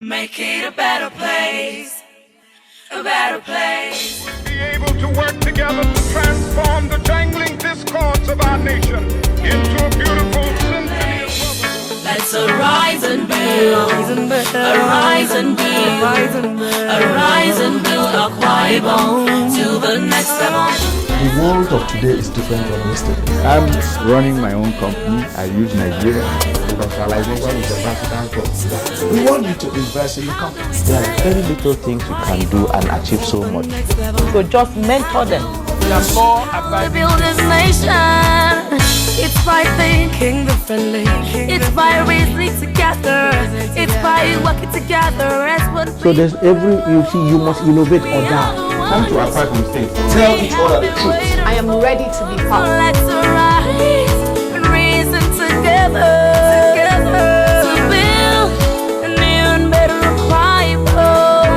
Make it a better place, a better place. Be able to work together to transform the jangling discords of our nation into a beautiful symphony of brotherhood. Let's arise and build, arise and build, arise and build our Bible to the next level. The world of today is different from yesterday. I'm running my own company. I use Nigeria. Industrialization is a vertical process. We want you to invest in the company. There are very little things you can do and achieve so much. So just mentor them. To build this nation, it's by thinking differently. It's by reasoning together. It's by working together as one. So there's you must innovate or die. Come to our private state. Tell each other the truth. I am ready to be part. Let's arise and reason together. To build a new and better Bible,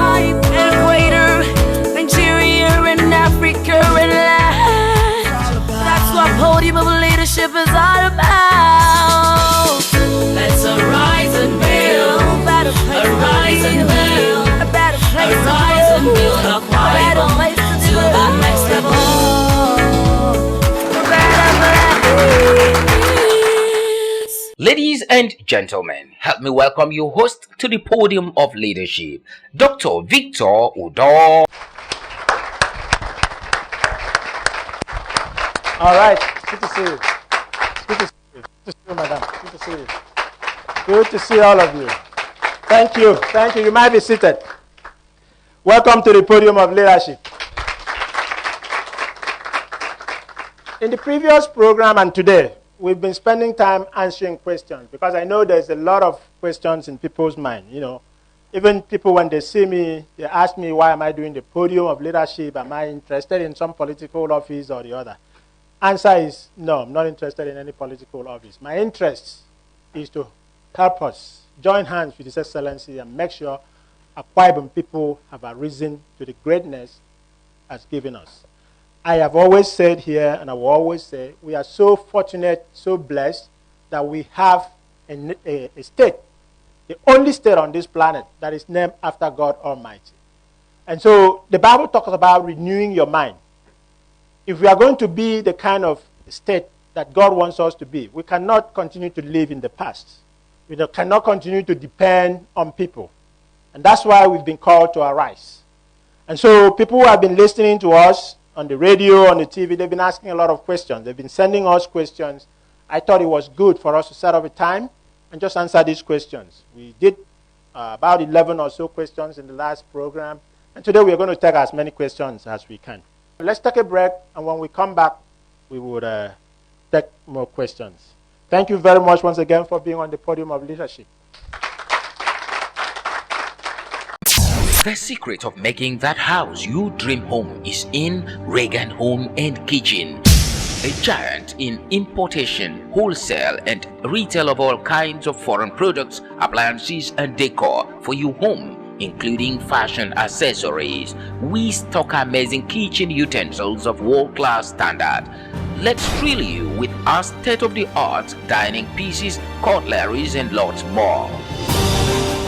and greater Nigeria and Africa and land. That's what podium of leadership is all about. Let's arise and build, arise and build, a better place, arise and build a Bible to the next level. Ladies and gentlemen, help me welcome your host to the podium of leadership, Dr. Victor Udo. All right, good to see you. Good to see you. Good to see you, madam. Good to see you. Good to see all of you. Thank you. Thank you. You might be seated. Welcome to the podium of leadership. In the previous program and today, we've been spending time answering questions because I know there's a lot of questions in people's mind. You know, even people when they see me, they ask me, why am I doing the podium of leadership? Am I interested in some political office or the other? Answer is no, I'm not interested in any political office. My interest is to help us join hands with His Excellency and make sure Akwa Ibom people have arisen to the greatness has given us. I have always said here, and I will always say, we are so fortunate, so blessed, that we have a state, the only state on this planet that is named after God Almighty. And so the Bible talks about renewing your mind. If we are going to be the kind of state that God wants us to be, we cannot continue to live in the past. We cannot continue to depend on people. And that's why we've been called to arise. And so people who have been listening to us on the radio, on the TV, they've been asking a lot of questions. They've been sending us questions. I thought it was good for us to set up a time and just answer these questions. We did about 11 or so questions in the last program. And today we're going to take as many questions as we can. Let's take a break, and when we come back, we would take more questions. Thank you very much once again for being on the podium of leadership. The secret of making that house you dream home is in Reagan Home and Kitchen, a giant in importation, wholesale and retail of all kinds of foreign products, appliances and decor for your home, including fashion accessories. We stock amazing kitchen utensils of world-class standard. Let's thrill you with our state-of-the-art dining pieces, cutleries and lots more.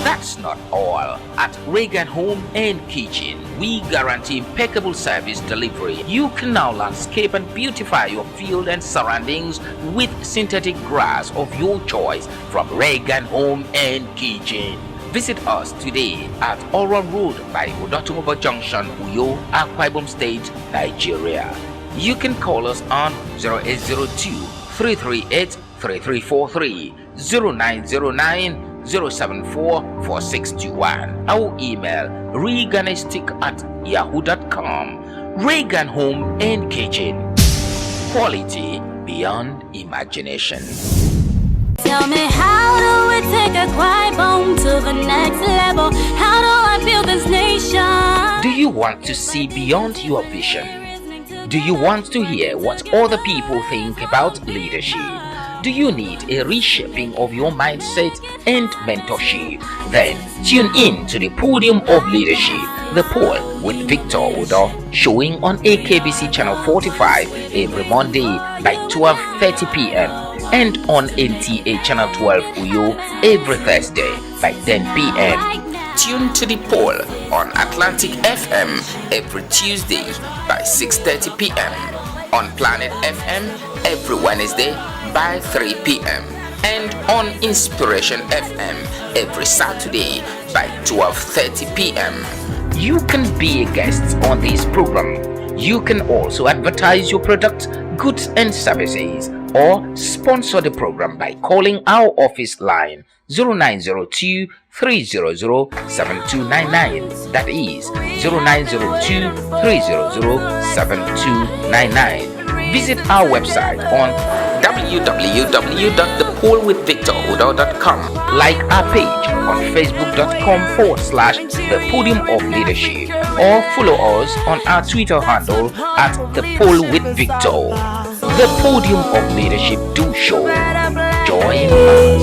That's not all. At Reagan Home and Kitchen, we guarantee impeccable service delivery. You can now landscape and beautify your field and surroundings with synthetic grass of your choice from Reagan Home and Kitchen. Visit us today at Oron Road by Odotumobo Junction, Uyo, Akwa Ibom State, Nigeria. You can call us on 0802-338-3343, 0909-074-4621. Our email, reganistic@yahoo.com. Reagan Home and Kitchen. Quality beyond imagination. Tell me, how do we take Akwa Ibom to the next level? How do I build this nation? Do you want to see beyond your vision? Do you want to hear what other people think about leadership? Do you need a reshaping of your mindset and mentorship? Then tune in to the podium of leadership, the POL with Victor Udo, showing on AKBC channel 45 every Monday by 12:30 p.m. and on NTA channel 12 Uyo every Thursday by 10 p.m. tuned to the POL on Atlantic FM every Tuesday by 6:30 p.m. on Planet FM every Wednesday by 3 p.m. and on Inspiration FM every Saturday by 12:30 p.m. You can be a guest on this program. You can also advertise your product, goods and services, or sponsor the program by calling our office line 0902 300 7299. That is 0902 300 7299. Visit our website on www.thepolwithvictorudo.com. Like our page on facebook.com/The Podium of Leadership, or follow us on our Twitter handle at The Pol with Victor. The Podium of Leadership do show. Join us.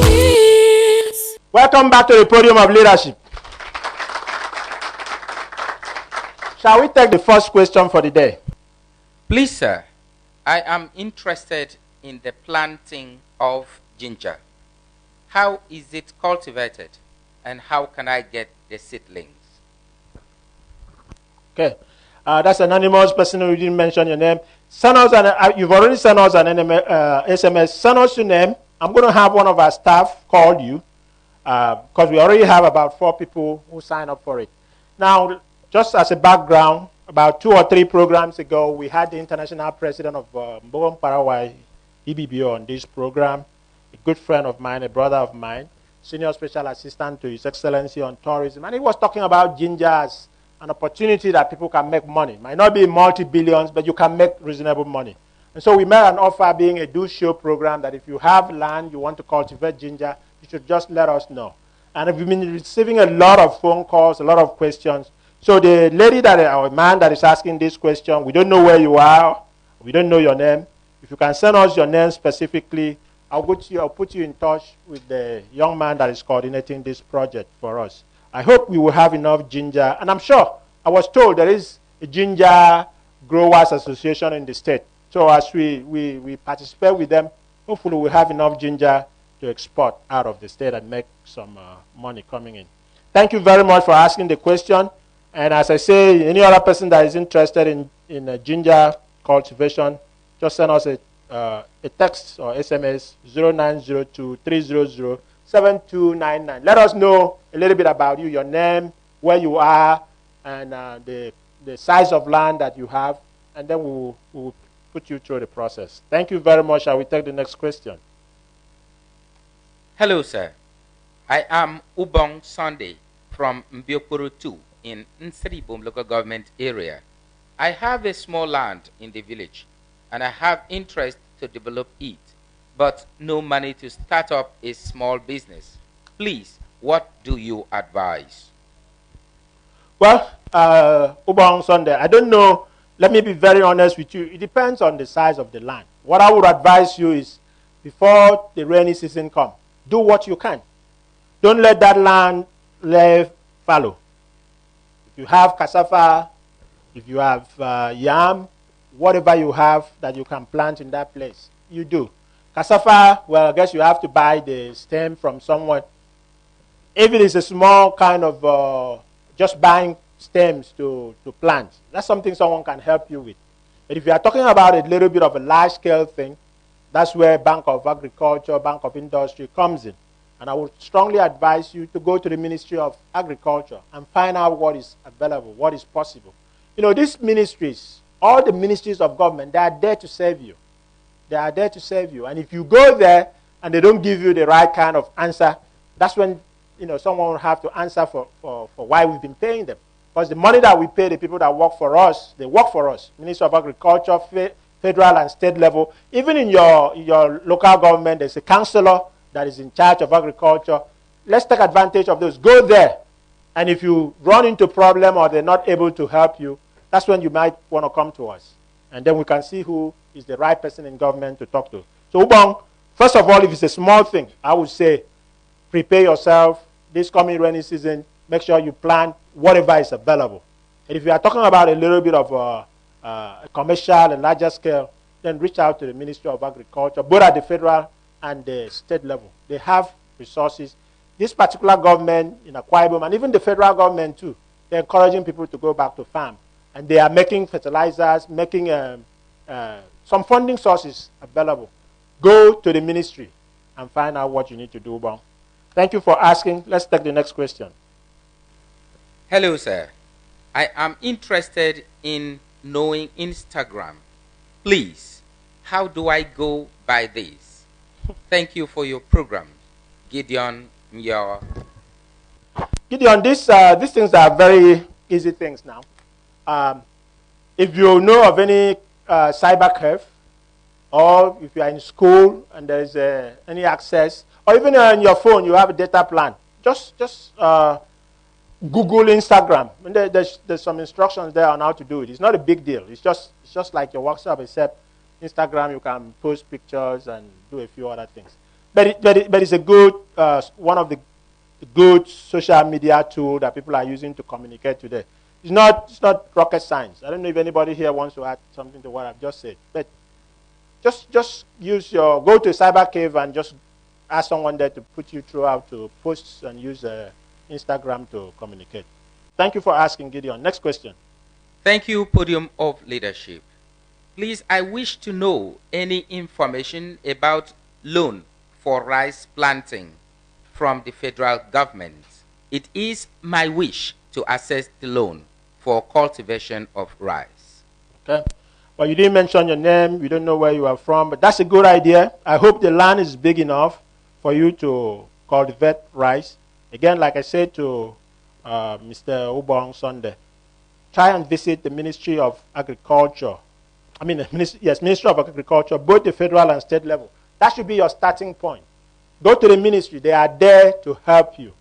Welcome back to the Podium of Leadership. Shall we take the first question for the day? Please, sir. I am interested in the planting of ginger. How is it cultivated, and how can I get the seedlings? Okay. That's an anonymous person who didn't mention your name. Send us you've already sent us an SMS. Send us your name. I'm going to have one of our staff call you because we already have about 4 people who signed up for it. Now, just as a background, about 2 or 3 programs ago, we had the international president of Mbom Paraguay, EBBO, on this program, a good friend of mine, a brother of mine, senior special assistant to His Excellency on tourism, and he was talking about ginger as an opportunity that people can make money. It might not be multi-billions, but you can make reasonable money. And so we made an offer, being a do-show program, that if you have land, you want to cultivate ginger, you should just let us know. And we've been receiving a lot of phone calls, a lot of questions. So the lady or man that is asking this question, we don't know where you are, we don't know your name. If you can send us your name specifically, I'll put you in touch with the young man that is coordinating this project for us. I hope we will have enough ginger, and I'm sure, I was told there is a ginger growers association in the state. So as we participate with them, hopefully we'll have enough ginger to export out of the state and make some money coming in. Thank you very much for asking the question. And as I say, any other person that is interested in ginger cultivation, just send us a text or SMS 0902-300-7299. Let us know a little bit about you, your name, where you are, and the size of land that you have, and then we will put you through the process. Thank you very much. I will take the next question. Hello, sir. I am Ubong Sunday from Mbiopuru 2 in Nsribom local government area. I have a small land in the village, and I have interest to develop it, but no money to start up a small business. Please, what do you advise? Well, Ubong Sunday, I don't know. Let me be very honest with you. It depends on the size of the land. What I would advise you is, before the rainy season comes, do what you can. Don't let that land lay fallow. If you have cassava, if you have yam, whatever you have that you can plant in that place, you do. Cassava, well, I guess you have to buy the stem from someone. If it is a small kind of just buying stems to plant, that's something someone can help you with. But if you are talking about a little bit of a large-scale thing, that's where Bank of Agriculture, Bank of Industry comes in. And I would strongly advise you to go to the Ministry of Agriculture and find out what is available, what is possible. You know, these ministries, all the ministries of government, they are there to serve you. They are there to serve you. And if you go there and they don't give you the right kind of answer, that's when, you know, someone will have to answer for why we've been paying them. Because the money that we pay the people that work for us, they work for us. Ministry of Agriculture, federal and state level. Even in your local government, there's a councillor that is in charge of agriculture. Let's take advantage of those. Go there. And if you run into a problem or they're not able to help you, that's when you might want to come to us. And then we can see who is the right person in government to talk to. So, Ubong, first of all, if it's a small thing, I would say prepare yourself. This coming rainy season, make sure you plant whatever is available. And if you are talking about a little bit of a commercial and larger scale, then reach out to the Ministry of Agriculture, both at the federal and the state level. They have resources. this particular government in Akwa Ibom, and even the federal government too, they're encouraging people to go back to farm. And they are making fertilizers, making some funding sources available. Go to the ministry and find out what you need to do, Ubong. Thank you for asking. Let's take the next question. Hello, sir. I am interested in knowing Instagram. Please, how do I go by this? Thank you for your program. Gideon, Gideon, these things are very easy things now. If you know of any cyber theft, or if you are in school and there is any access, or even on your phone you have a data plan, just Google Instagram. And there's some instructions there on how to do it. It's not a big deal. It's just like your WhatsApp, except Instagram you can post pictures and do a few other things. But it's a good one of the good social media tool that people are using to communicate today. It's not rocket science. I don't know if anybody here wants to add something to what I've just said. But just go to Cyber Cave and just ask someone there to put you through how to post and use Instagram to communicate. Thank you for asking, Gideon. Next question. Thank you, Podium of Leadership. Please, I wish to know any information about loan for rice planting from the federal government. It is my wish to access the loan for cultivation of rice. Okay. Well, you didn't mention your name. We don't know where you are from, but that's a good idea. I hope the land is big enough for you to cultivate rice. Again, like I said to Mr. Ubong Sunday, try and visit the Ministry of Agriculture. Ministry of Agriculture, both the federal and state level. That should be your starting point. Go to the ministry. They are there to help you.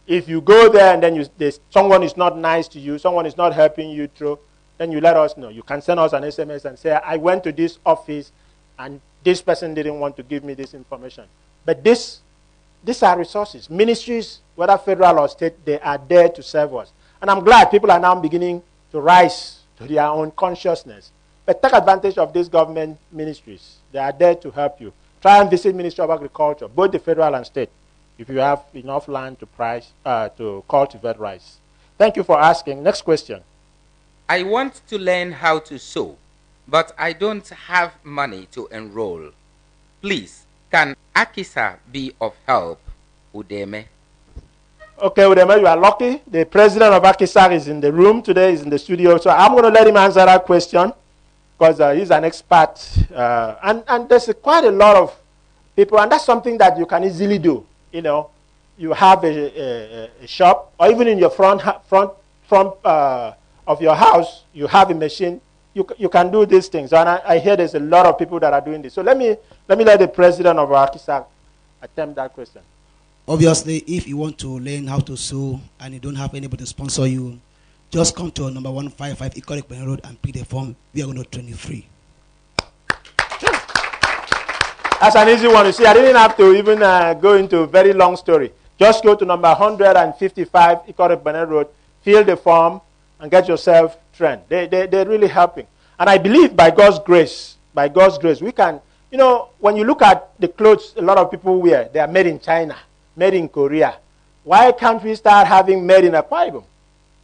If you go there and then someone is not nice to you, someone is not helping you through, then you let us know. You can send us an SMS and say, I went to this office and this person didn't want to give me this information. But these are resources. Ministries, whether federal or state, they are there to serve us. And I'm glad people are now beginning to rise to their own consciousness. But take advantage of these government ministries. They are there to help you. Try and visit Ministry of Agriculture, both the federal and state, if you have enough land to cultivate rice. Thank you for asking. Next question. I want to learn how to sew, but I don't have money to enroll. Please, can Akisa be of help, Udeme? Okay, Udeme, you are lucky. The president of Akisa is in the room today, is in the studio, so I'm going to let him answer that question because he's an expert. And there's quite a lot of people, and that's something that you can easily do. You know, you have a shop, or even in your front of your house, you have a machine. You can do these things, and I hear there's a lot of people that are doing this. So let me let the president of Akisa attempt that question. Obviously, if you want to learn how to sew and you don't have anybody to sponsor you, just come to number 155 Iconic Benin Road and pick the form. We are going to train you free. That's an easy one. You see, I didn't have to even go into a very long story. Just go to number 155 Iconic Benin Road, fill the form, and get yourself trained. They're really helping. And I believe by God's grace, we can, you know, when you look at the clothes a lot of people wear, they are made in China, made in Korea. Why can't we start having made in Akwa Ibom?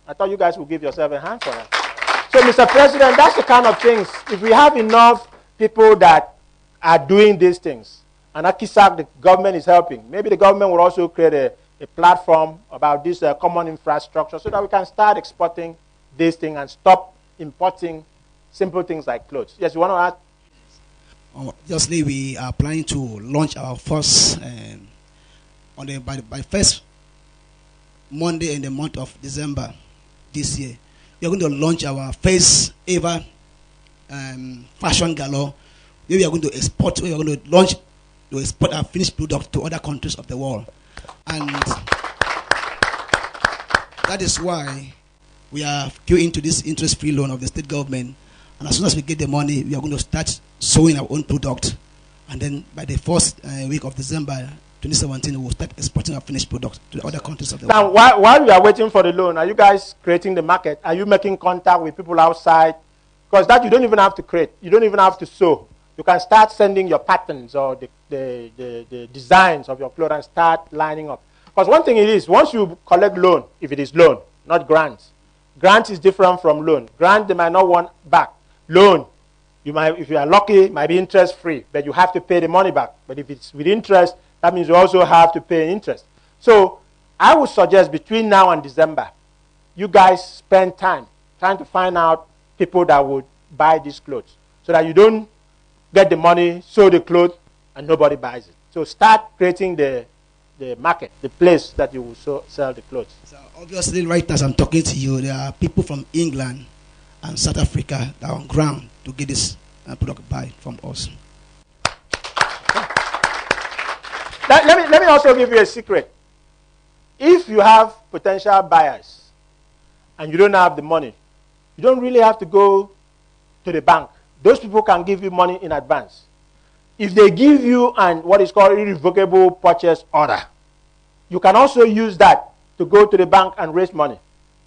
I thought you guys would give yourself a hand for that. So, Mr. President, that's the kind of things. If we have enough people that are doing these things, and Akisa, the government is helping, maybe the government will also create a platform about this common infrastructure so that we can start exporting this thing and stop importing simple things like clothes. Yes, you want to add? Obviously, we are planning to launch our first by first Monday in the month of December this year. We are going to launch our first ever fashion gala. We are going to export. We are going to launch to export our finished product to other countries of the world, and that is why we are queuing into this interest-free loan of the state government. And as soon as we get the money, we are going to start sewing our own product. And then by the first week of December 2017, we will start exporting our finished product to other countries of the world. Now, while we are waiting for the loan, are you guys creating the market? Are you making contact with people outside? Because that you don't even have to create. You don't even have to sew. You can start sending your patterns or the designs of your clothes and start lining up. Because one thing it is, once you collect loan, if it is loan, not grants. Grant is different from loan. Grant, they might not want back. Loan, you might, if you are lucky, might be interest free, but you have to pay the money back. But if it's with interest, that means you also have to pay interest. So I would suggest between now and December, you guys spend time trying to find out people that would buy these clothes so that you don't get the money, sew the clothes, and nobody buys it. So start creating the market, the place that you will sell the clothes. So obviously, right as I'm talking to you, there are people from England and South Africa that are on ground to get this product buy from us. Let me also give you a secret. If you have potential buyers and you don't have the money, you don't really have to go to the bank. Those people can give you money in advance. If they give you what is called irrevocable purchase order, you can also use that to go to the bank and raise money.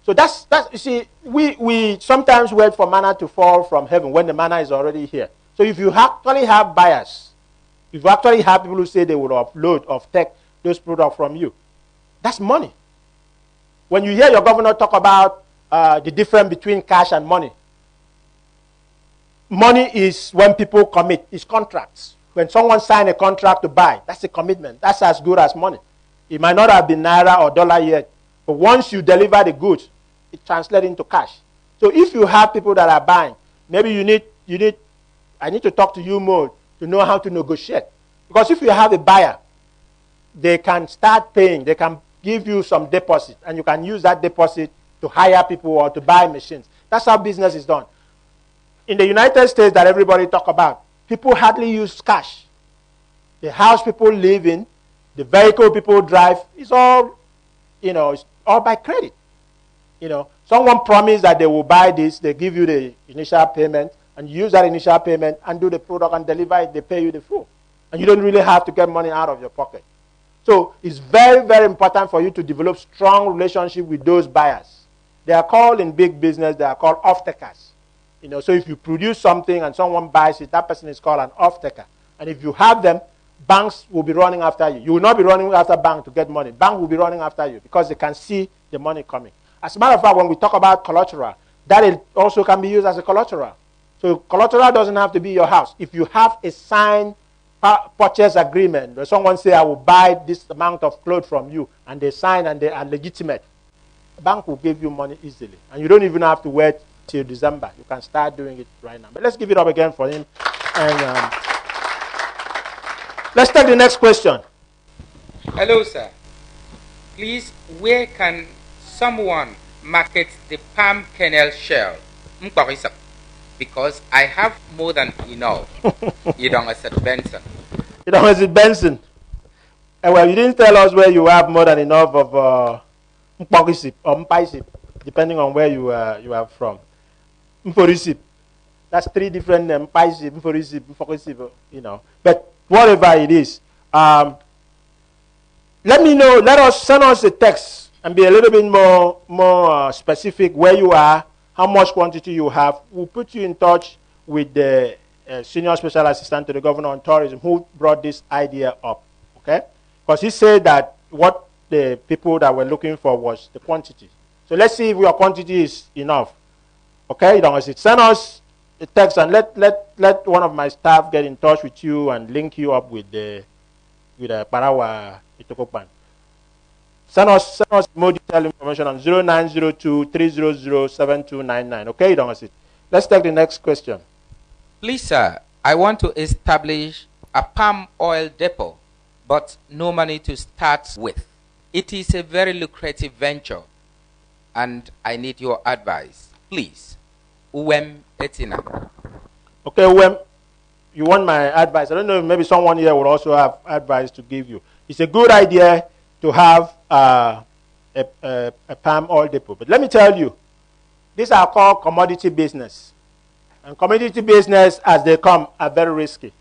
So that's you see, we sometimes wait for manna to fall from heaven when the manna is already here. So if you actually have buyers, if you actually have people who say they will upload or take those products from you, that's money. When you hear your governor talk about the difference between cash and money, money is when people commit. It's contracts. When someone signs a contract to buy, that's a commitment. That's as good as money. It might not have been naira or dollar yet, but once you deliver the goods, it translates into cash. So if you have people that are buying, maybe I need to talk to you more to know how to negotiate. Because if you have a buyer, they can start paying. They can give you some deposit, and you can use that deposit to hire people or to buy machines. That's how business is done. In the United States that everybody talk about, people hardly use cash. The house people live in, the vehicle people drive, it's all, it's all by credit. Someone promised that they will buy this, they give you the initial payment, and you use that initial payment and do the product and deliver it, they pay you the full. And you don't really have to get money out of your pocket. So it's very, very important for you to develop strong relationship with those buyers. They are called in big business, they are called off-takers. So if you produce something and someone buys it, that person is called an off-taker. And if you have them, banks will be running after you. You will not be running after bank to get money. Bank will be running after you because they can see the money coming. As a matter of fact, when we talk about collateral, that also can be used as a collateral. So collateral doesn't have to be your house. If you have a signed purchase agreement where someone say, I will buy this amount of clothes from you, and they sign and they are legitimate, the bank will give you money easily. And you don't even have to wait till December. You can start doing it right now. But let's give it up again for him. And let's take the next question. Hello, sir. Please, where can someone market the palm kernel shell? Because I have more than enough. You don't accept Benson. You don't accept Benson. Well, you didn't tell us where you have more than enough of mpagisip or mpaisip, depending on where you are from. Mforisip. That's three different mpaisip, mforisip, mforisip, But whatever it is, let me know. Send us a text and be a little bit more specific where you are, how much quantity you have. We'll put you in touch with the senior special assistant to the governor on tourism who brought this idea up. Okay? Because he said that what the people that were looking for was the quantity. So let's see if your quantity is enough. Okay? Send us a text and let one of my staff get in touch with you and link you up with the Parawa Itokopan. Send us more detailed information on 0902-300-7299. Okay, let's take the next question. Please, sir, I want to establish a palm oil depot, but no money to start with. It is a very lucrative venture, and I need your advice. Please. Uwem Etina. Okay, Uwem, you want my advice? I don't know, maybe someone here will also have advice to give you. It's a good idea to have a palm oil depot. But let me tell you, these are called commodity business. And commodity business, as they come, are very risky.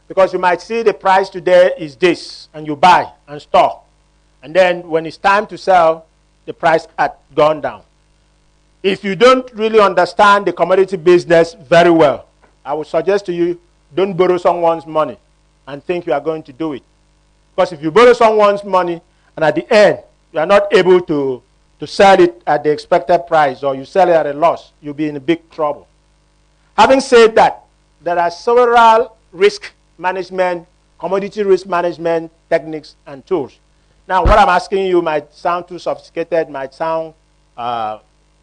Because you might see the price today is this, and you buy and store. And then when it's time to sell, the price had gone down. If you don't really understand the commodity business very well, I would suggest to you, don't borrow someone's money and think you are going to do it. Because if you borrow someone's money and at the end, you are not able to sell it at the expected price, or you sell it at a loss, you'll be in big trouble. Having said that, there are several risk management, commodity risk management techniques and tools. Now, what I'm asking you might sound too sophisticated, might sound,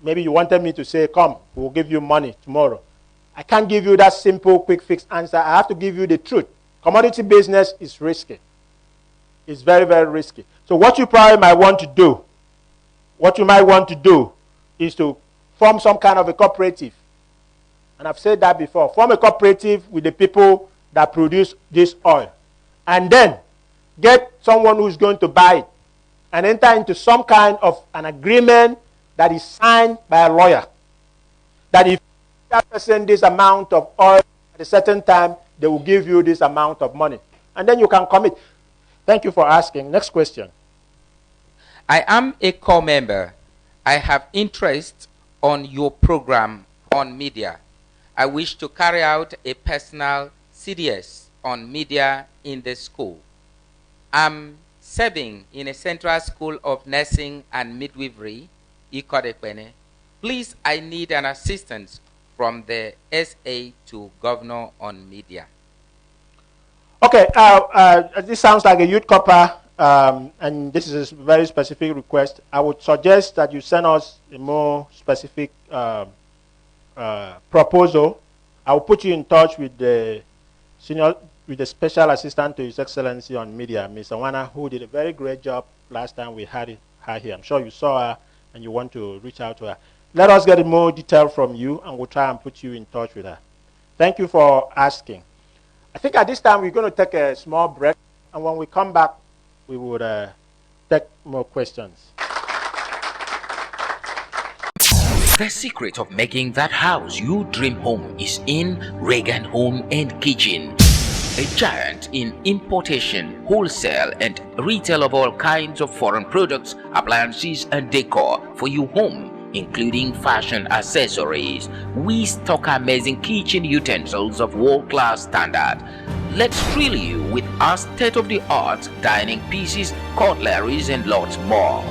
maybe you wanted me to say, come, we'll give you money tomorrow. I can't give you that simple, quick fix answer. I have to give you the truth. Commodity business is risky. It's very, very risky. So what you probably might want to do, is to form some kind of a cooperative. And I've said that before. Form a cooperative with the people that produce this oil. And then get someone who's going to buy it and enter into some kind of an agreement that is signed by a lawyer. That if that person this amount of oil at a certain time, they will give you this amount of money. And then you can commit. Thank you for asking. Next question. I am a core member. I have interest on your program on media. I wish to carry out a personal CDS on media in the school. I'm serving in a Central School of Nursing and Midwifery, Ikodekpene. Please, I need an assistance from the SA to Governor on media. Okay, this sounds like a youth copper, and this is a very specific request. I would suggest that you send us a more specific proposal. I will put you in touch with the special assistant to His Excellency on media, Ms. Awana, who did a very great job last time we had her here. I'm sure you saw her and you want to reach out to her. Let us get more detail from you, and we'll try and put you in touch with her. Thank you for asking. I think at this time we're going to take a small break, and when we come back, we would take more questions. The secret of making that house you dream home is in Reagan Home and Kitchen. A giant in importation, wholesale and retail of all kinds of foreign products, appliances and decor for your home, including fashion accessories. We stock amazing kitchen utensils of world-class standard. Let's thrill you with our state-of-the-art dining pieces, cutleries and lots more.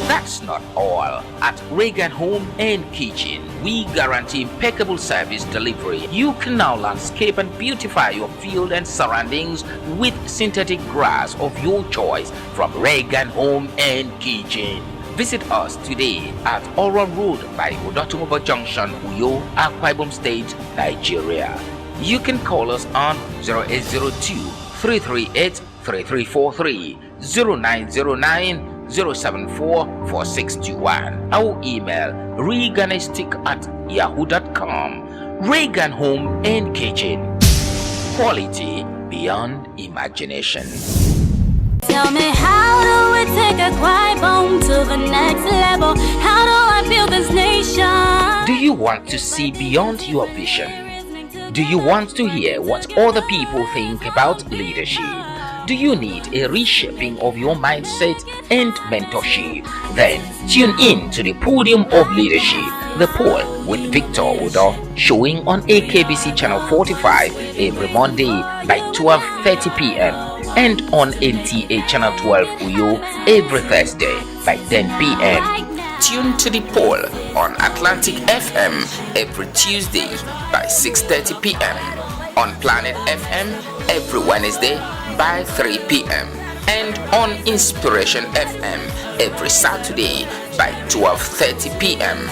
That's not all. At Reagan Home and Kitchen, we guarantee impeccable service delivery. You can now landscape and beautify your field and surroundings with synthetic grass of your choice from Reagan Home and Kitchen. Visit us today at Oron Road by Odotumobo Junction, Uyo, Akwa Ibom State, Nigeria. You can call us on 0802-338-3343, 0909-074-4621. Our email, reganistic@yahoo.com. Reagan Home and Kitchen. Quality beyond imagination. Tell me, how do we take a quiet bone to the next level? How do I build this nation? Do you want to see beyond your vision? Do you want to hear what other people think about leadership? Do you need a reshaping of your mindset and mentorship? Then tune in to the Podium of Leadership, the POL with Victor Udo, showing on AKBC Channel 45 every Monday by 12:30 p.m. and on NTA Channel 12 Uyo every Thursday by 10 p.m. Tune to the POL on Atlantic FM every Tuesday by 6:30 p.m. on Planet FM every Wednesday by 3 p.m. and on Inspiration FM every Saturday by 12:30 p.m.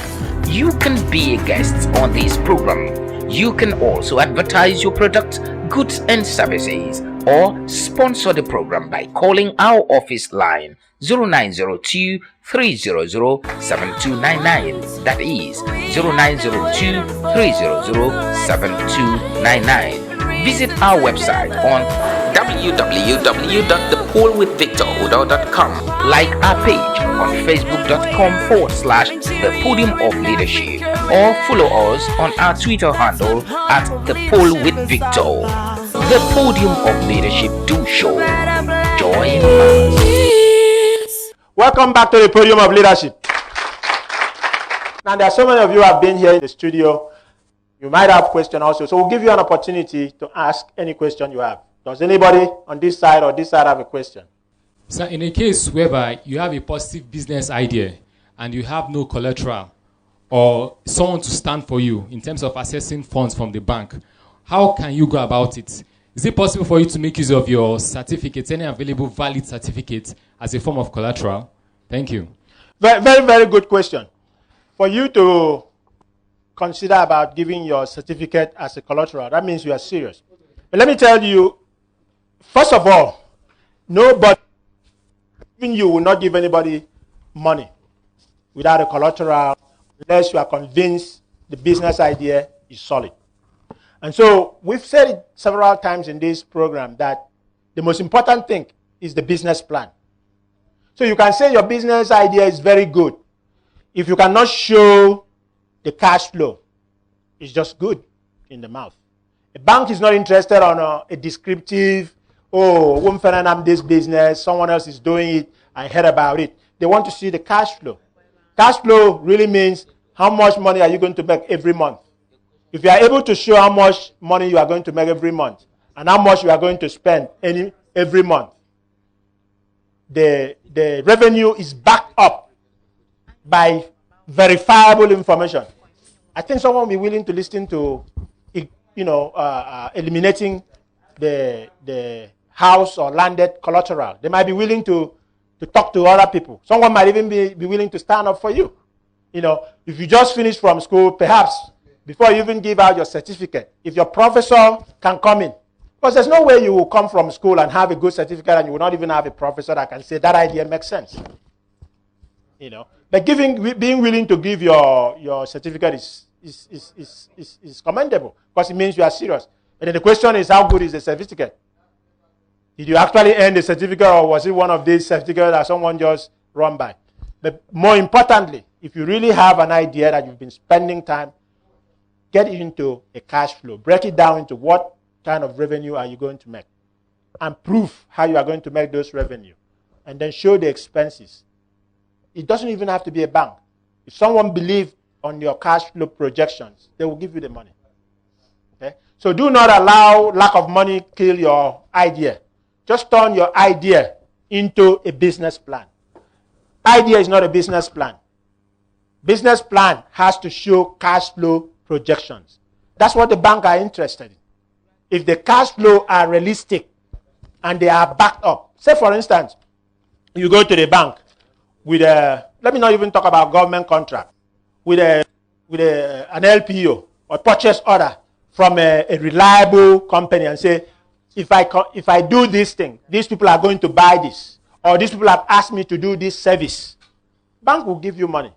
You can be a guest on this program. You can also advertise your product, goods and services, or sponsor the program by calling our office line 0902-300-7299. That is 0902-300-7299. Visit our website on www.thepolwithvictorudo.com. Like our page on facebook.com/The Podium of Leadership, or follow us on our Twitter handle at The Pol with Victor. The Podium of Leadership do show. Join us. Welcome back to the Podium of Leadership. Now, there are so many of you who have been here in the studio. You might have questions also, so we'll give you an opportunity to ask any question you have. Does anybody on this side or this side have a question? So in a case whereby you have a positive business idea and you have no collateral or someone to stand for you in terms of accessing funds from the bank, how can you go about it? Is it possible for you to make use of your certificates, any available valid certificate, as a form of collateral? Thank you. Very, very, very good question. For you to consider about giving your certificate as a collateral, that means you are serious. But let me tell you, first of all, nobody, even you, will not give anybody money without a collateral unless you are convinced the business idea is solid. And so we've said it several times in this program that the most important thing is the business plan. So you can say your business idea is very good. If you cannot show the cash flow, it's just good in the mouth. A bank is not interested on a descriptive, I'm this business, someone else is doing it, I heard about it. They want to see the cash flow. Cash flow really means how much money are you going to make every month. If you are able to show how much money you are going to make every month and how much you are going to spend every month, the revenue is backed up by verifiable information. I think someone will be willing to listen to, eliminating the house or landed collateral. They might be willing to talk to other people. Someone might even be willing to stand up for you. If you just finished from school, perhaps before you even give out your certificate, if your professor can come in, because there's no way you will come from school and have a good certificate and you will not even have a professor that can say that idea makes sense. But being willing to give your certificate is commendable because it means you are serious. And then the question is, how good is the certificate? Did you actually earn the certificate, or was it one of these certificates that someone just run by? But more importantly, if you really have an idea that you've been spending time, get it into a cash flow. Break it down into what kind of revenue are you going to make, and prove how you are going to make those revenue, and then show the expenses. It doesn't even have to be a bank. If someone believes on your cash flow projections, they will give you the money. Okay? So do not allow lack of money kill your idea. Just turn your idea into a business plan. Idea is not a business plan. Business plan has to show cash flow projections. That's what the bank are interested in. If the cash flow are realistic and they are backed up. Say for instance, you go to the bank with let me not even talk about government contract, with an LPO or purchase order from a reliable company and say, if I do this thing, these people are going to buy this, or these people have asked me to do this service, bank will give you money.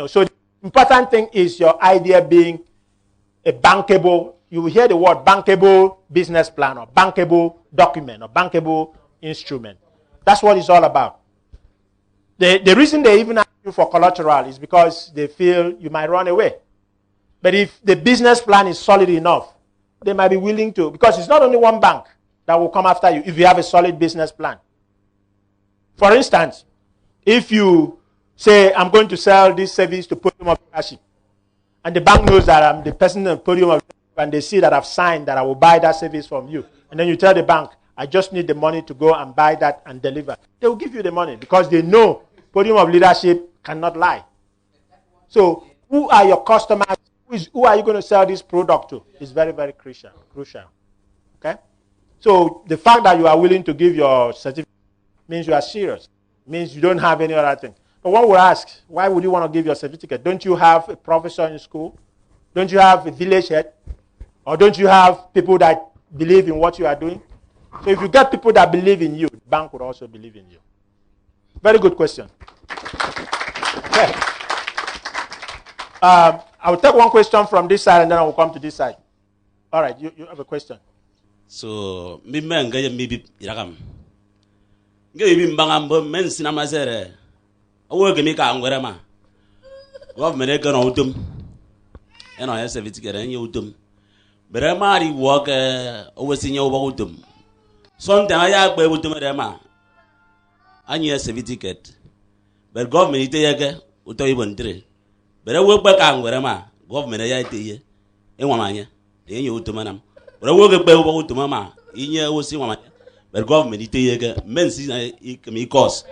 So the important thing is your idea being a bankable, you will hear the word bankable business plan or bankable document or bankable instrument. That's what it's all about. The reason they even ask you for collateral is because they feel you might run away. But if the business plan is solid enough, they might be willing to, because it's not only one bank that will come after you if you have a solid business plan. For instance, if you say, I'm going to sell this service to Podium of Leadership, and the bank knows that I'm the person at Podium of Leadership, and they see that I've signed that I will buy that service from you, and then you tell the bank, I just need the money to go and buy that and deliver. They will give you the money because they know Podium of Leadership cannot lie. So who are your customers? Who are you going to sell this product to? Is very, very crucial. Okay? So the fact that you are willing to give your certificate means you are serious. Means you don't have any other thing. But one would ask, why would you want to give your certificate? Don't you have a professor in school? Don't you have a village head? Or don't you have people that believe in what you are doing? So if you get people that believe in you, the bank would also believe in you. Very good question. Okay. I will take one question from this side and then I will come to this side. All right, you have a question. So, me maybe iragam. Maybe mbangam men sinama zere. Awo gemi ka ngwere ma. Government ga no udum. Eno ya service ga ren udum. Bere ma ri work owesi nya obo udum. Something aya gbe udum re ma. Anyi certificate. But government ite yege uto ibondire. Bere wo gbe ka ngwere ma government ya ite ye. Enwa manya. Enye udum nam. Bere wo gbe wo udum ma inye osi nwa manya. but government ite yega men si mi cost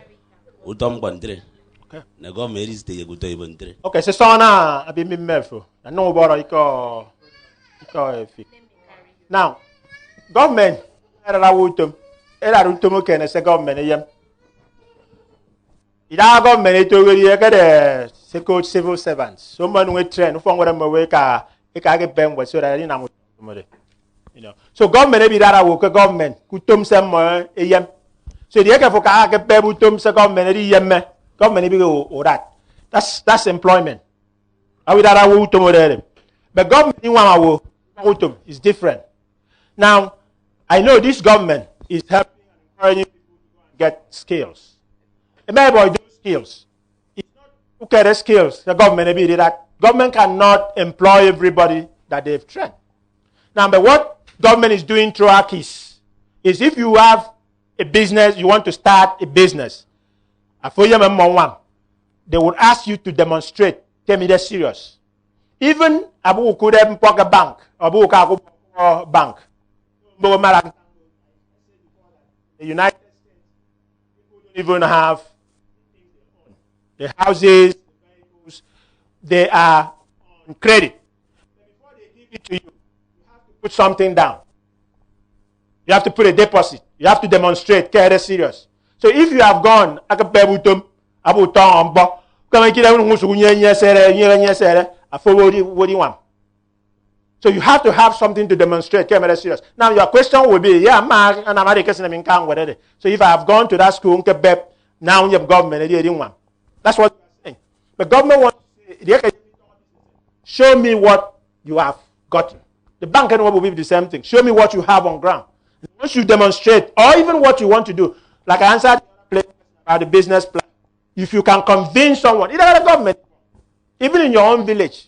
utom kwantre. Okay. Na government is te yego to ibontre. Okay, so sana abi mi mefo. Na no boro iko efi. Now, government era wutum. Era rutum ke na se government yem. Ida government ito gori e ka de civil servants. So man we train ufo ngora mawe ka get ben we so that ni na mo. You know. So government be that wo ke government kutum se mo yem. So the ke fo ka get be butum se government di yem me. Government be go that. That's employment. Awi that wo utum there. But government ni wa wo utum is different. Now, I know this government is helping and encouraging people to get skills. Maybe do skills. It's not who get the skills. The government maybe that government cannot employ everybody that they've trained. Now, but what government is doing through AKIS is if you have a business, you want to start a business, they would ask you to demonstrate. Tell me they're serious. Even Abu could have a bank, Abu bank. The United States people don't even have the houses, the vehicles, they are on credit. Before they give it to you, you have to put something down. You have to put a deposit. You have to demonstrate. Care serious. So if you have gone, so you have to have something to demonstrate. Serious. Now your question will be, yeah, Mark, and I'm so if I have gone to that school, now you have government. That's what you're saying. The government wants to say, show me what you have gotten. The bank will be the same thing. Show me what you have on ground. Once you demonstrate, or even what you want to do, like I answered about the business plan, if you can convince someone, either the government, even in your own village,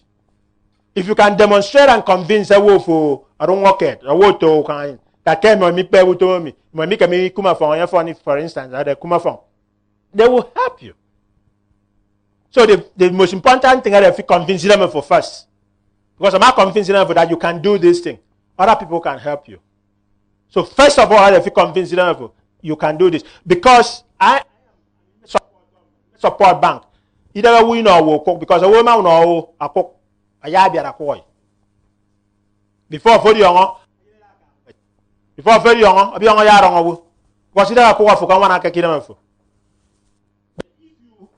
if you can demonstrate and convince a wolf for I don't work it, a water kind that came on me, pay with me, me kuma for instance, at the kuma they will help you. So the most important thing is to convince them for first. Because I'm not convincing them that you can do this thing. Other people can help you. So first of all, I have to convince them you can do this. Because I support bank. Either we know will cook because a woman know a cook. Before very young, a young yard was it a cook for one.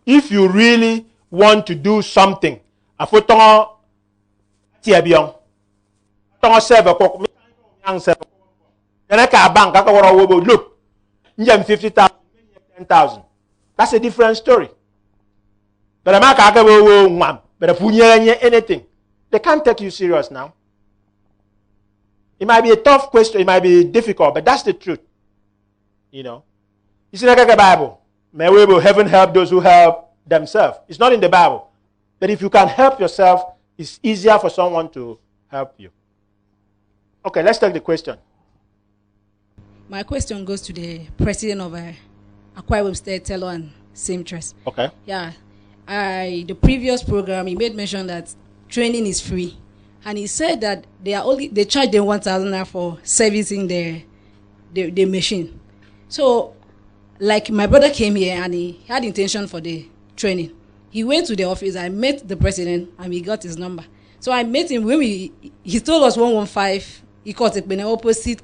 If you really want to do something, a photon Tiabion, don't serve a cook, young serve. Then I can bank, I can look, 50,000, 10,000. That's a different story. But I'm not one, but if you anything, they can't take you serious now. It might be a tough question, it might be difficult, but that's the truth. You know, it's not like a Bible. May we will heaven help those who help themselves. It's not in the Bible. But if you can help yourself, it's easier for someone to help you. Okay, let's take the question. My question goes to the president of Akwa Ibom State, Tello and Seamstress. Okay. Yeah. The previous program, he made mention that training is free. And he said that they charge them 1,000 naira for servicing the machine. So, like my brother came here and he had intention for the training. He went to the office, I met the president and we got his number. So I met him when he told us 115, he called it the opposite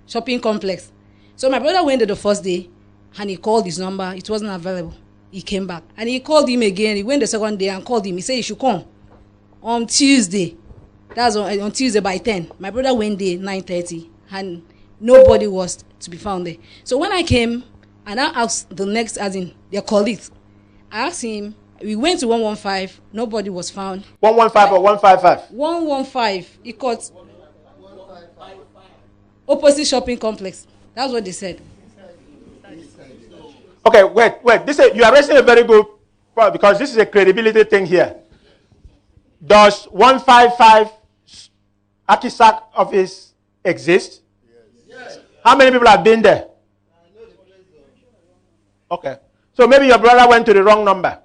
shopping complex. So my brother went there the first day and he called his number, it wasn't available. He came back and he called him again. He went the second day and called him. He said he should come on Tuesday. That's on Tuesday by 10. My brother went there 9:30 and nobody was to be found there. So when I came and I asked the next, as in their colleagues, I asked him, we went to 115, nobody was found. 115 or 155? 115. He caught opposite shopping complex. That's what they said. Okay, wait. You are raising a very good point because this is a credibility thing here. Does 155 Akisak office exist? Yes. How many people have been there? Okay. So maybe your brother went to the wrong number.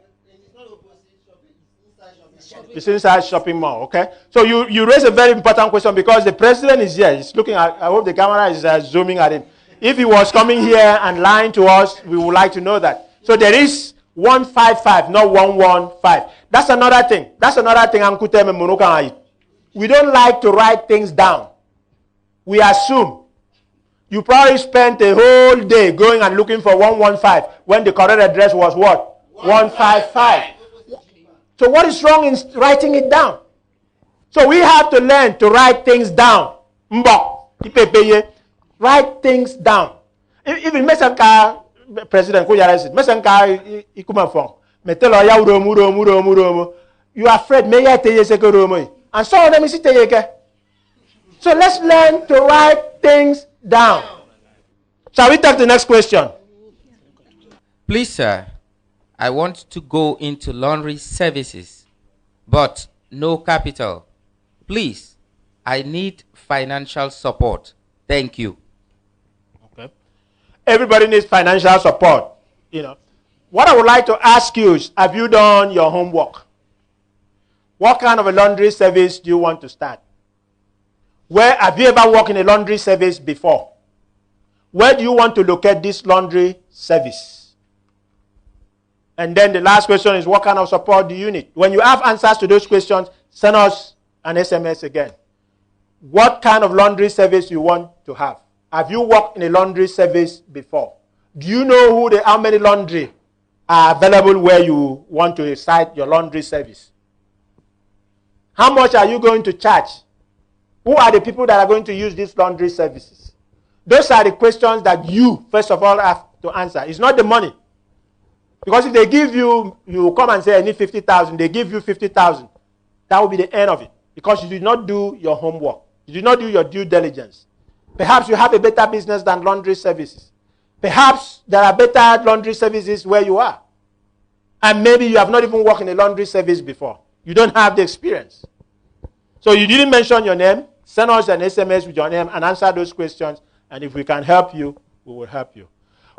It's inside shopping mall, okay? So you raise a very important question because the president is here. He's looking at, I hope the camera is zooming at him. If he was coming here and lying to us, we would like to know that. So there is 155, not 115. That's another thing. We don't like to write things down. We assume. You probably spent a whole day going and looking for 115 when the correct address was what? 155. So what is wrong in writing it down? So we have to learn to write things down. Write things down. Even Mesanka President Kuyarasit, Mesanka Ikumafong, Metelo ya uromu. You are afraid, may I tell you, and so let me see. So let's learn to write things down. Shall we take the next question? Please, sir, I want to go into laundry services, but no capital. Please, I need financial support. Thank you. Okay. Everybody needs financial support. What I would like to ask you is, have you done your homework? What kind of a laundry service do you want to start? Where have you ever worked in a laundry service before? Where do you want to locate this laundry service? And then the last question is, what kind of support do you need? When you have answers to those questions, send us an SMS again. What kind of laundry service you want to have? Have you worked in a laundry service before? Do you know how many laundry are available where you want to start your laundry service? How much are you going to charge? Who are the people that are going to use these laundry services? Those are the questions that you, first of all, have to answer. It's not the money. Because if they give you, you come and say, I need 50,000, they give you 50,000. That will be the end of it. Because you did not do your homework. You did not do your due diligence. Perhaps you have a better business than laundry services. Perhaps there are better laundry services where you are. And maybe you have not even worked in a laundry service before. You don't have the experience. So you didn't mention your name. Send us an SMS with your name and answer those questions. And if we can help you, we will help you.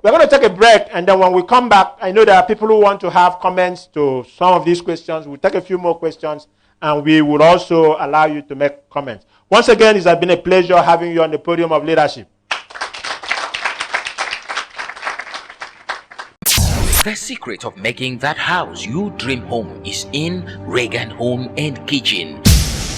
We're going to take a break. And then when we come back, I know there are people who want to have comments to some of these questions. We'll take a few more questions. And we will also allow you to make comments. Once again, it has been a pleasure having you on the podium of leadership. The secret of making that house you dream home is in Reagan Home and Kitchen,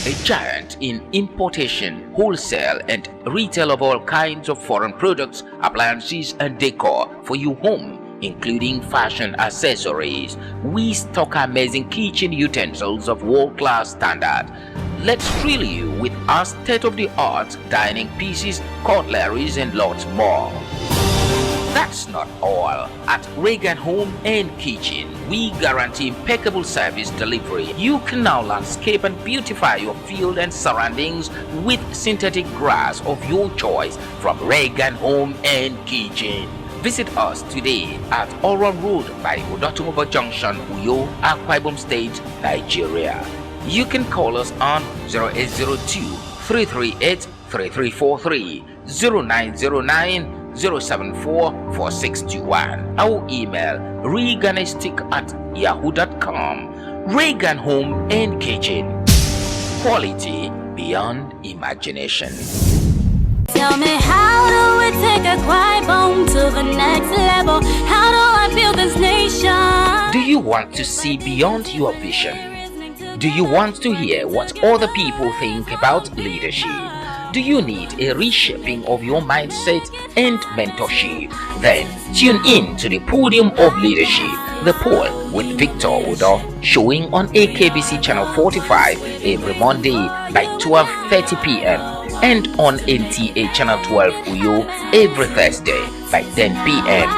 a giant in importation, wholesale and retail of all kinds of foreign products, appliances and decor for your home, including fashion accessories. We stock amazing kitchen utensils of world-class standard. Let's thrill you with our state-of-the-art dining pieces, cutleries and lots more. That's not all. At Reagan Home and Kitchen, we guarantee impeccable service delivery. You can now landscape and beautify your field and surroundings with synthetic grass of your choice from Reagan Home and Kitchen. Visit us today at Oron Road by Odotumobo Junction, Uyo, Akwa Ibom State, Nigeria. You can call us on 0802-338-3343, 0909-074-4621. Our email, reganistic@yahoo.com. Reagan Home and Kitchen. Quality beyond imagination. Tell me, how do we take a quiet home to the next level? How do I build this nation? Do you want to see beyond your vision? Do you want to hear what other people think about leadership? Do you need a reshaping of your mindset and mentorship? Then tune in to the Podium of Leadership, the POL with Victor Udo, showing on AKBC Channel 45 every Monday by 12:30 p.m. and on NTA Channel 12 Uyo every Thursday by 10 p.m.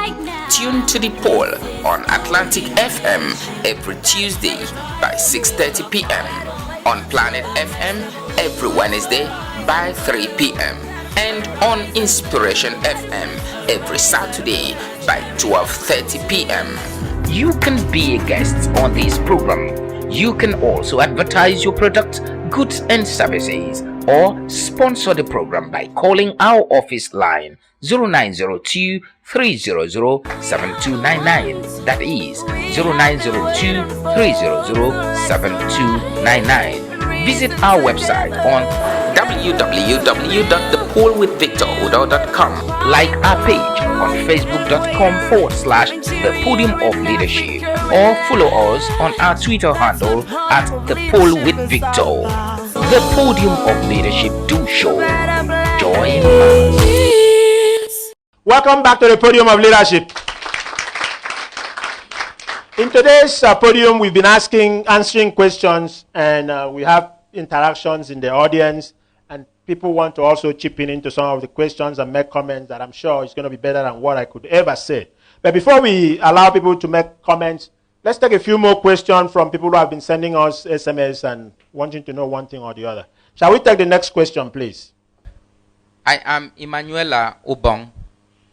Tune to the POL on Atlantic FM every Tuesday by 6:30 p.m. on Planet FM every Wednesday by 3 p.m. and on Inspiration FM every Saturday by 12:30 p.m. You can be a guest on this program. You can also advertise your products, goods and services, or sponsor the program by calling our office line 0902-300-7299. That is 0902-300-7299. Visit our website on www.thepol.com thepolwithvictorudo.com. Like our page on facebook.com/The Podium of Leadership, or follow us on our Twitter handle at The Pol with Victor. The Podium of Leadership do show. Join us. Welcome back to the Podium of Leadership. In today's podium, we've been answering questions, and we have interactions in the audience, and people want to also chip in into some of the questions and make comments that I'm sure is going to be better than what I could ever say. But before we allow people to make comments, let's take a few more questions from people who have been sending us SMS and wanting to know one thing or the other. Shall we take the next question, please? I am Emanuela Obong.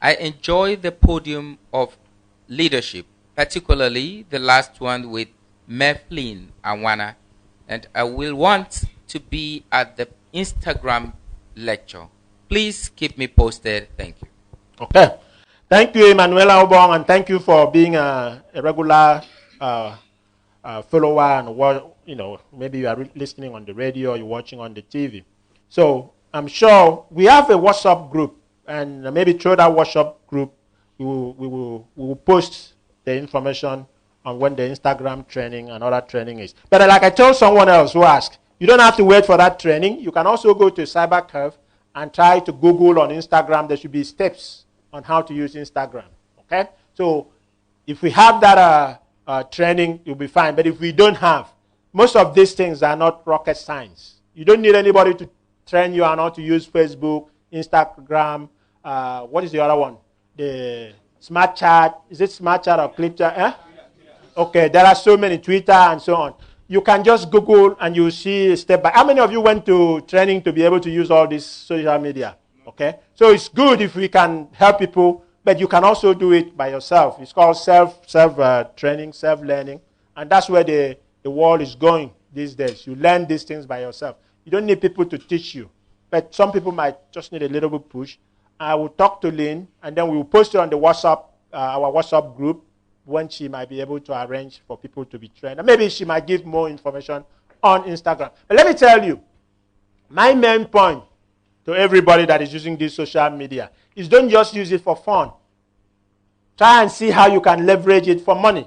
I enjoy the Podium of Leadership, particularly the last one with Meflin Awana, and I will want to be at the Instagram lecture. Please keep me posted. Thank you. Okay. Thank you, Emanuela Obong, and thank you for being a regular follower, and maybe you are listening on the radio or you're watching on the TV. So I'm sure we have a WhatsApp group, and maybe through that WhatsApp group, we will post the information on when the Instagram training and other training is. But like I told someone else who asked, you don't have to wait for that training. You can also go to CyberCurve and try to Google on Instagram. There should be steps on how to use Instagram. Okay? So if we have that training, you'll be fine. But if we don't have, most of these things are not rocket science. You don't need anybody to train you on how to use Facebook, Instagram. What is the other one? The Smart Chat. Is it Smart Chat or Clip Chat? Eh? Okay, there are so many, Twitter and so on. You can just Google and you see step by. How many of you went to training to be able to use all this social media? Okay, so it's good if we can help people, but you can also do it by yourself. It's called self-training, self-learning, and that's where the world is going these days. You learn these things by yourself. You don't need people to teach you, but some people might just need a little bit push. I will talk to Lynn, and then we will post it on the WhatsApp, our WhatsApp group, when she might be able to arrange for people to be trained. And maybe she might give more information on Instagram. But let me tell you, my main point to everybody that is using this social media is don't just use it for fun. Try and see how you can leverage it for money.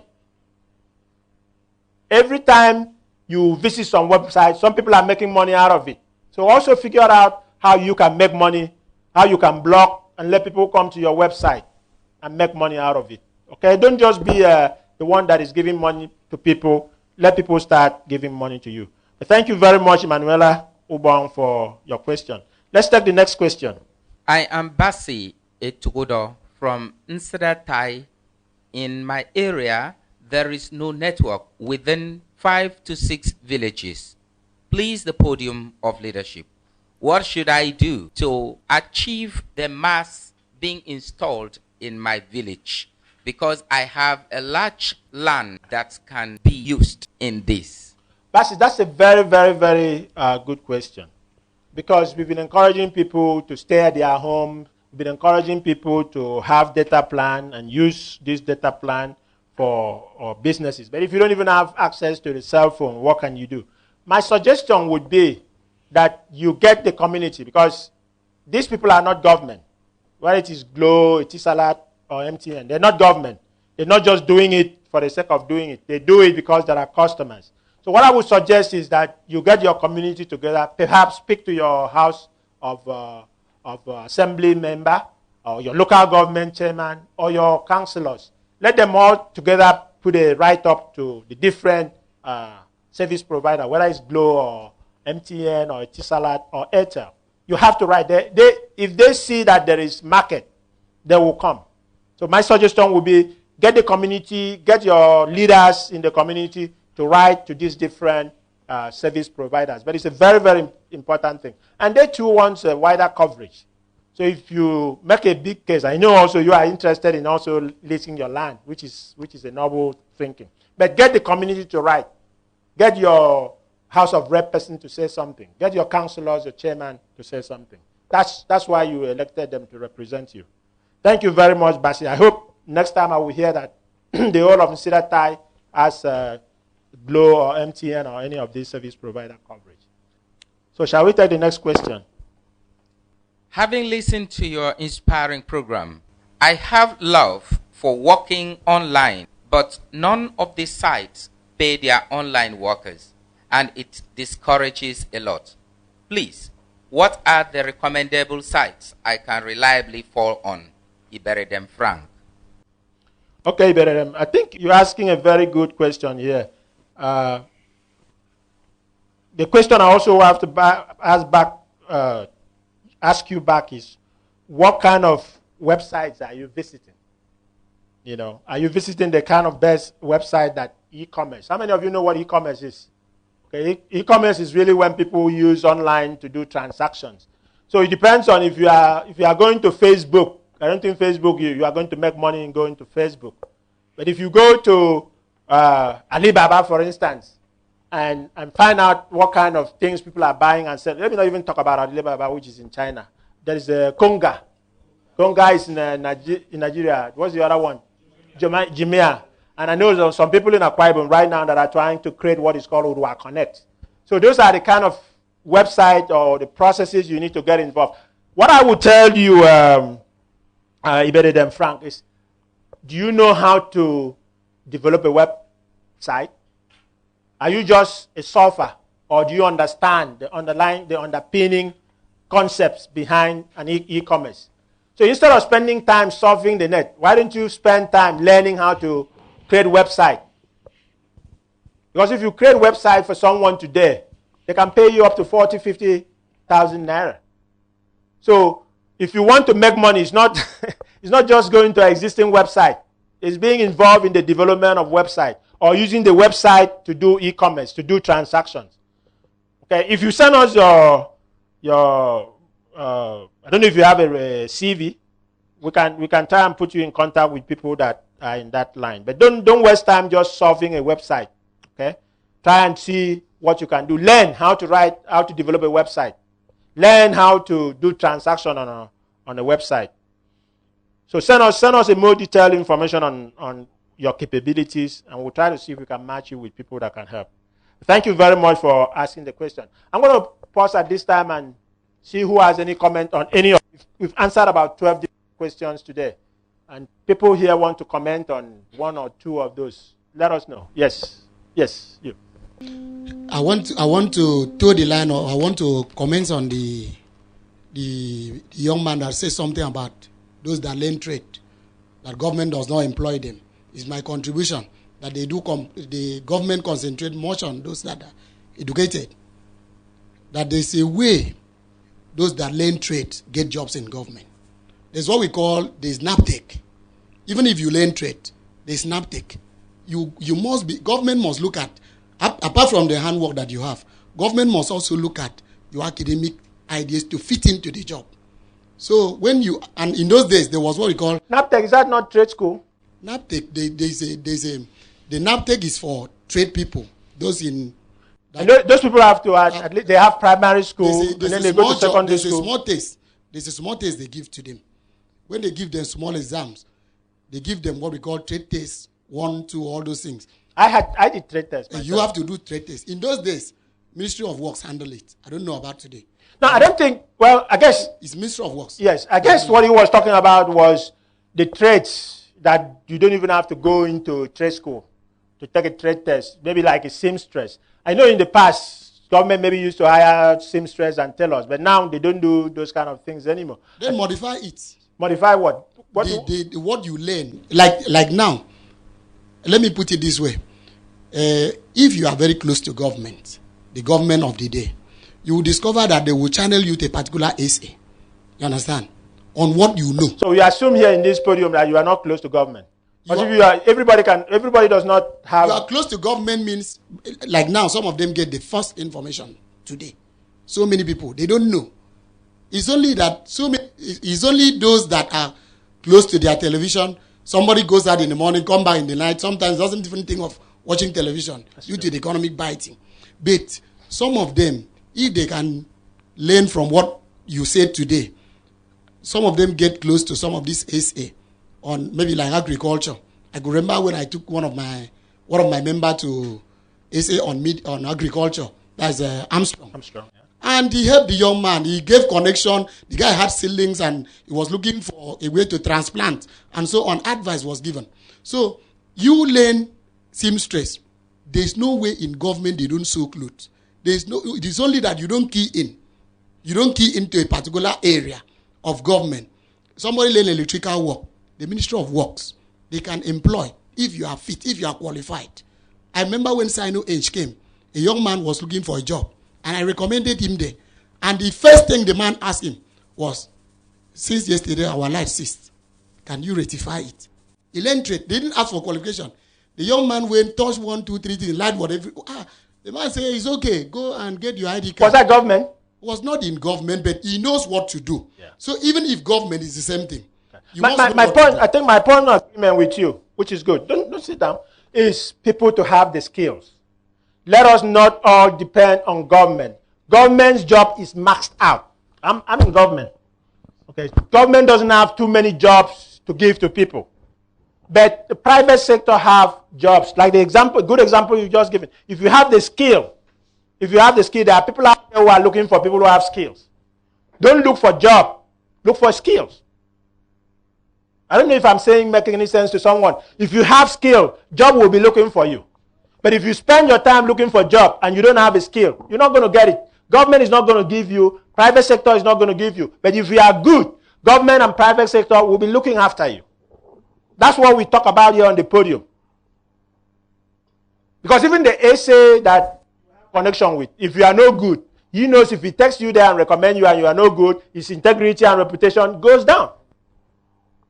Every time you visit some website, some people are making money out of it. So also figure out how you can make money, how you can block and let people come to your website and make money out of it. Okay, don't just be the one that is giving money to people. Let people start giving money to you. But thank you very much, Emanuela Ubong, for your question. Let's take the next question. I am Basi Etugodo from Nsadatai. In my area, there is no network within 5 to 6 villages. Please, the Podium of Leadership. What should I do to achieve the mass being installed in my village? Because I have a large land that can be used in this. That's a very, very, very good question. Because we've been encouraging people to stay at their home. We've been encouraging people to have data plan and use this data plan for businesses. But if you don't even have access to the cell phone, what can you do? My suggestion would be that you get the community, because these people are not government. Whether it is Glo, Etisalat, or MTN, they're not government. They're not just doing it for the sake of doing it. They do it because there are customers. So what I would suggest is that you get your community together, perhaps speak to your house of assembly member, or your local government chairman, or your councillors. Let them all together put a write-up to the different service provider, whether it's Glo or MTN or Etisalat or Airtel. You have to write. If they see that there is market, they will come. So my suggestion would be get the community, get your leaders in the community to write to these different service providers. But it's a very, very important thing. And they too want a wider coverage. So if you make a big case, I know also you are interested in also leasing your land, which is a noble thinking. But get the community to write. Get your House of Rep person to say something. Get your councillors, your chairman to say something. That's why you elected them to represent you. Thank you very much, Basi. I hope next time I will hear that the whole of Nsadatai has Glo or MTN or any of these service provider coverage. So shall we take the next question? Having listened to your inspiring program, I have love for working online, but none of these sites pay their online workers, and it discourages a lot. Please, what are the recommendable sites I can reliably fall on? Iberedem Frank. Okay, Iberedem, I think you're asking a very good question here. The question I also have to ask you back is, what kind of websites are you visiting? You know, are you visiting the kind of best website that e-commerce? How many of you know what e-commerce is? Okay, e-commerce is really when people use online to do transactions. So it depends on if you are going to Facebook. I don't think Facebook you are going to make money in going to Facebook. But if you go to Alibaba, for instance, and find out what kind of things people are buying and selling. Let me not even talk about Alibaba, which is in China. There is Konga. Konga is in Nigeria. What's the other one? Jumia. And I know some people in Akwa Ibom right now that are trying to create what is called Urua Connect. So those are the kind of website or the processes you need to get involved. What I would tell you, Iberedem Frank, is do you know how to develop a website? Are you just a solver, or do you understand the underpinning concepts behind an e-commerce? So instead of spending time surfing the net, why don't you spend time learning how to create a website? Because if you create a website for someone today, they can pay you up to 40,000, 50,000 naira. So if you want to make money, it's not just going to an existing website. It's being involved in the development of website or using the website to do e-commerce, to do transactions. Okay, if you send us your I don't know if you have a CV, we can try and put you in contact with people that are in that line. But don't waste time just solving a website. Okay, try and see what you can do. Learn how to develop a website. Learn how to do transaction on a website. So send us a more detailed information on your capabilities, and we'll try to see if we can match you with people that can help. Thank you very much for asking the question. I'm going to pause at this time and see who has any comment on any of it. We've answered about 12 different questions today, and people here want to comment on one or two of those. Let us know. Yes, you. I want to toe the line, or I want to comment on the young man that says something about those that learn trade, that government does not employ them. It's my contribution that the government concentrate much on those that are educated. That there's a way those that learn trade get jobs in government. There's what we call the NAPTEC. Even if you learn trade, there's NAPTEC. Government must look at, apart from the handwork that you have, government must also look at your academic ideas to fit into the job. So and in those days, there was what we call NAPTEC. Is that not trade school? NAPTEC, the NAPTEC is for trade people. Those people have to at least they have primary school, and then they go to secondary school. There's a small test they give to them. When they give them small exams, they give them what we call trade tests, 1, 2, all those things. I did trade tests. You have to do trade tests. In those days, Ministry of Works handled it. I don't know about today. No, I don't think. Well, I guess it's Ministry of Works. Yes, I guess what he was talking about was the trades that you don't even have to go into trade school to take a trade test. Maybe like a seamstress. I know in the past, government maybe used to hire seamstress and tailors, but now they don't do those kind of things anymore. They modify it. Modify what? What you learn. Like now, let me put it this way. If you are very close to government, the government of the day, you will discover that they will channel you to a particular essay. You understand? On what you know. So we assume here in this podium that you are not close to government. But everybody does not have. You are close to government means, like now, some of them get the first information today. So many people, they don't know. It's only those that are close to their television. Somebody goes out in the morning, come back in the night, sometimes doesn't even think of watching television due to the economic biting. But some of them, if they can learn from what you said today, some of them get close to some of this SA on maybe like agriculture. I could remember when I took one of my members to SA on agriculture. That's Armstrong. And he helped the young man. He gave connection. The guy had ceilings and he was looking for a way to transplant. And so on, advice was given. So you learn seamstress. There's no way in government they don't sew clothes. It is only that you don't key in. You don't key into a particular area of government. Somebody learn electrical work. The Ministry of Works, they can employ if you are fit, if you are qualified. I remember when Sino Age came, a young man was looking for a job. And I recommended him there. And the first thing the man asked him was, since yesterday our light ceased, can you rectify it? He learned trade. They didn't ask for qualification. The young man went, touched 1, 2, 3 things, light whatever. The man said, it's okay, go and get your ID card. Was that government? It was not in government, but he knows what to do. Yeah. So even if government is the same thing. My point, I think my point of agreement with you, which is good, don't sit down, is people to have the skills. Let us not all depend on government. Government's job is maxed out. I'm in government. Okay, government doesn't have too many jobs to give to people. But the private sector have jobs. Like the example, good example you just given. If you have the skill, there are people out there who are looking for people who have skills. Don't look for job, look for skills. I don't know if I'm making any sense to someone. If you have skill, job will be looking for you. But if you spend your time looking for a job and you don't have a skill, you're not going to get it. Government is not going to give you. Private sector is not going to give you. But if you are good, government and private sector will be looking after you. That's what we talk about here on the podium. Because even the essay that connection with, if you are no good, he knows if he texts you there and recommend you and you are no good, his integrity and reputation goes down.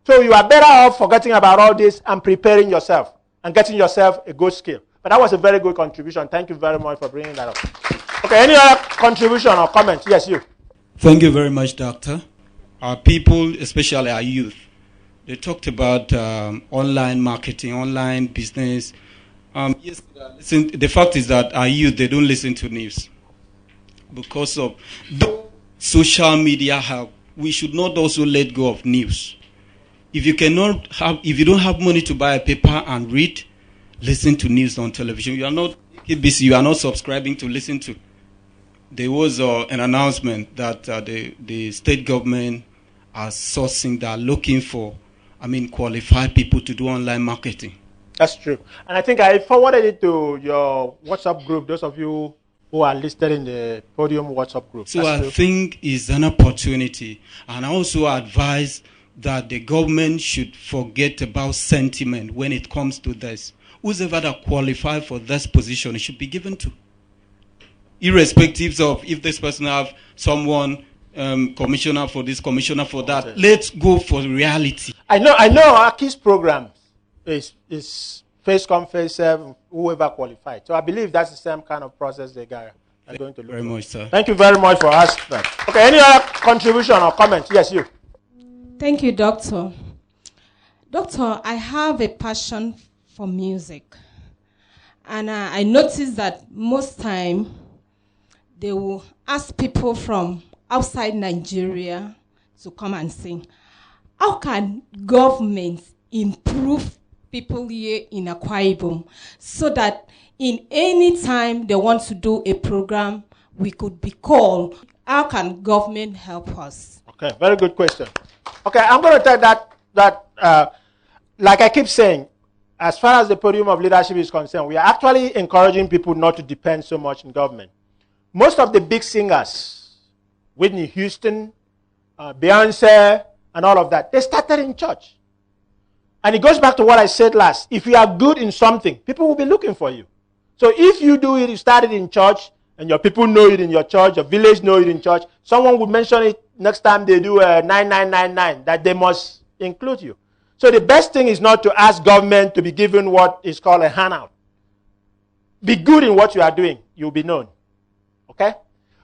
So you are better off forgetting about all this and preparing yourself and getting yourself a good skill. But that was a very good contribution. Thank you very much for bringing that up. Okay, any other contribution or comment? Yes, you. Thank you very much, Doctor. Our people, especially our youth, they talked about online marketing, online business. Yes, the fact is that our youth, they don't listen to news. Because of though social media help, we should not also let go of news. If you don't have money to buy a paper and read, listen to news on television. You are not busy. You are not subscribing to listen to. There was an announcement that the state government are sourcing, that are looking for, qualified people to do online marketing. That's true. And I think I forwarded it to your WhatsApp group, those of you who are listed in the podium WhatsApp group. So I think it's an opportunity. And I also advise that the government should forget about sentiment when it comes to this. Whoever that qualified for this position, it should be given to. Irrespective of if this person have someone, commissioner for this, commissioner for that. Let's go for reality. I know Aki's program is face come, face serve, whoever qualified. So I believe that's the same kind of process they are going to look very much, sir. Thank you very much for asking that. Okay, any other contribution or comment? Yes, you. Thank you, Doctor. Doctor, I have a passion for music. And I noticed that most time they will ask people from outside Nigeria to come and sing. How can government improve people here in Akwa Ibom so that in any time they want to do a program, we could be called? How can government help us? Okay, very good question. Okay, I'm going to tell that like I keep saying, as far as the podium of leadership is concerned, we are actually encouraging people not to depend so much on government. Most of the big singers, Whitney Houston, Beyonce, and all of that, they started in church. And it goes back to what I said last. If you are good in something, people will be looking for you. So if you do it, you started in church, and your people know it in your church, your village know it in church, someone would mention it next time they do a 9999, that they must include you. So the best thing is not to ask government to be given what is called a handout. Be good in what you are doing. You'll be known. Okay?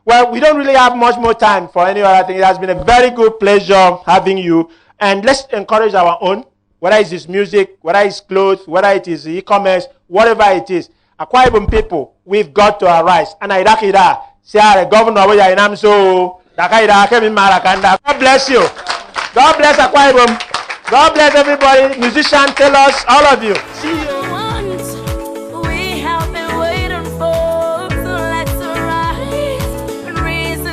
Well, we don't really have much more time for any other thing. It has been a very good pleasure having you. And let's encourage our own, whether it is music, whether it's clothes, whether it is e-commerce, whatever it is. Akwa Ibom people, we've got to arise. And I say, Governor, God bless you. God bless Akwa Ibom. God bless everybody. Musicians, tell us, all of you. See you. We have been waiting for, so let's rise and reason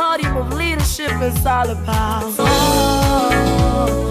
podium of leadership is all about. Oh,